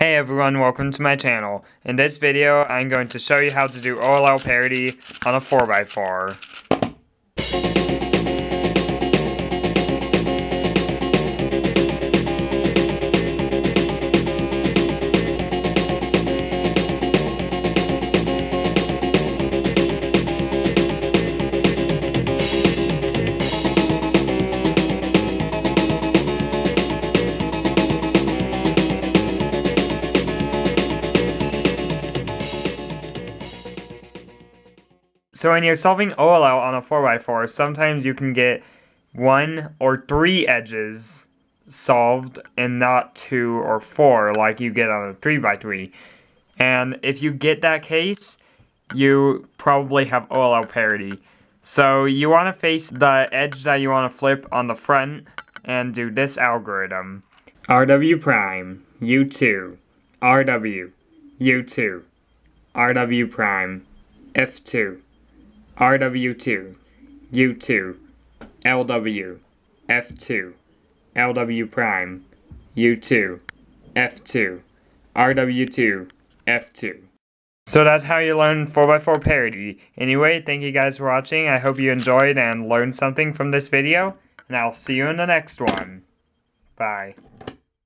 Hey everyone, welcome to my channel. In this video, I'm going to show you how to do OLL parity on a 4x4. So when you're solving OLL on a 4x4, sometimes you can get 1 or 3 edges solved and not 2 or 4 like you get on a 3x3. And if you get that case, you probably have OLL parity. So you want to face the edge that you want to flip on the front and do this algorithm. RW prime, U2, RW, U2, RW prime, F2. RW2, U2, LW, F2, LW prime, U2, F2, RW2, F2. So that's how you learn 4x4 parity. Anyway, thank you guys for watching. I hope you enjoyed and learned something from this video, and I'll see you in the next one. Bye.